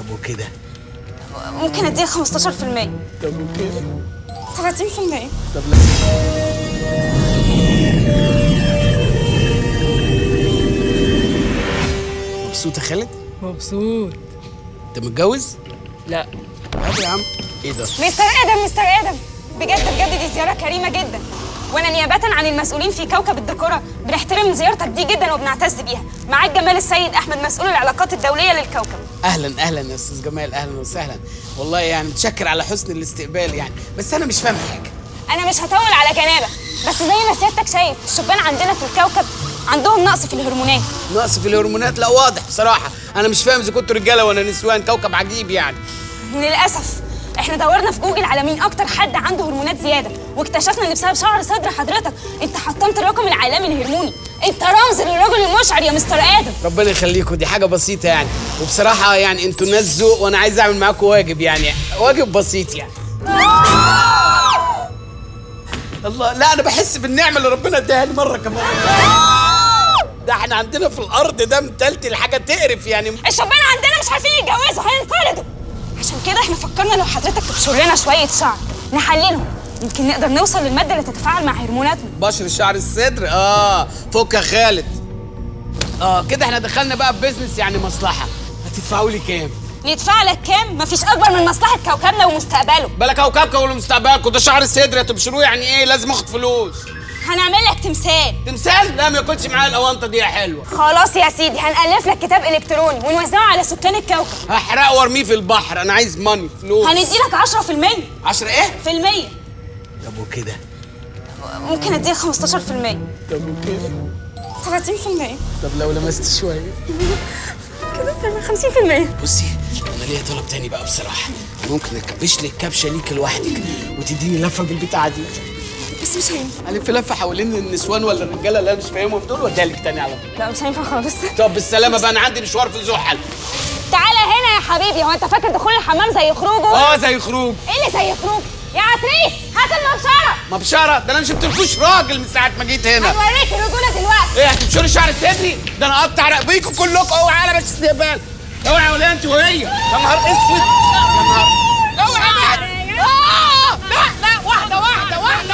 طب وكده؟ ممكن اديها 15%. طب وكده؟ 30%. طب لا. مبسوط يا خالد؟ مبسوط. انت متجوز؟ لا. طب يا عم ايه ده؟ مستر ادم مستر ادم، بجد بجد دي زياره كريمه جدا، وانا نيابه عن المسؤولين في كوكب الدكوره بنحترم زيارتك دي جدا وبنعتز بيها. معاك جمال السيد احمد مسؤول العلاقات الدوليه للكوكب. اهلا اهلا يا استاذ جمال، اهلا وسهلا. والله يعني متشكر على حسن الاستقبال يعني، بس انا مش فاهم حاجه. انا مش هطول على جنابك، بس زي ما سيادتك شايف الشبان عندنا في الكوكب عندهم نقص في الهرمونات. نقص في الهرمونات؟ لا واضح بصراحه، انا مش فاهم اذا كنتوا رجاله ولا نسوان، كوكب عجيب يعني. للاسف احنا دورنا في جوجل على مين اكتر حد عنده هرمونات زياده، واكتشفنا ان بسبب شعر صدر حضرتك انت حطمت الرقم العالمي الهرموني. انت رمز للرجل المشعر يا مستر ادم. ربنا يخليكم، دي حاجه بسيطه يعني، وبصراحه يعني انتوا ناس ذوق، وانا عايز اعمل معاكم واجب يعني، واجب بسيط يعني. الله، لا انا بحس بالنعمه اللي ربنا اداها لي مره كمان. ده احنا عندنا في الارض ده متلتل حاجه تقرف يعني. الشبان عندنا مش عارفين يتجوزوا، هينقرضوا. عشان كده احنا فكرنا لو حضرتك تبشر لنا شويه شعر نحللهم، يمكن نقدر نوصل للماده اللي تتفاعل مع هرموناتنا. بشر شعر الصدر؟ فك يا خالد. كده احنا دخلنا بقى ببزنس يعني مصلحه. هتدفعوا لي كام؟ يدفع لك كام؟ مفيش اكبر من مصلحه كوكبنا ومستقبله. بالك كوكبكم ولا مستقبلكم؟ ده شعر الصدر هتبشروه يعني ايه؟ لازم اخد فلوس. هنعمل لك تمثال. تمثال؟ لا ما يكونش معايا الاونطه دي يا حلوه. خلاص يا سيدي، هنألف لك كتاب الكتروني ونوزعه على سكان الكوكب. هحرقه وارميه في البحر، انا عايز ماني فلوس. هندي لك 10%. 10 ايه؟ في المية. طب وكده؟ ممكن اديها 15%. طب وكده؟ 30%. طب لو لمست شويه؟ كده تمام 50%. بصي انا ليا طلب تاني بقى بصراحه، ممكن اكبش لك كبشه ليك لوحدك وتديني لفه بالبتاعه دي؟ بس مش هينفع. الف لفه حوالين النسوان ولا الرجاله اللي انا مش فاهمهم دول واديها لك تاني على طول. لا مش هينفع خالص. طب بالسلامه بقى، انا عندي مشوار في زحل. تعالى هنا يا حبيبي، هو انت فاكر دخول الحمام زي خروجه؟ زي خروج. ايه اللي زي خروج؟ يا عتريس هات المبشره. مبشره؟ ده انا مش شفتلكوش راجل من ساعه ما جيت هنا. هنوريك الرجوله دلوقتي. ايه هتبشري شعر صدري؟ ده انا اقطع رقبيكم كلكم. اوعى على بس استقبال، اوعى يا وليه انت وهي. يا نهار اسود، يا نهار. اوعى. لا لا، واحده واحده واحده.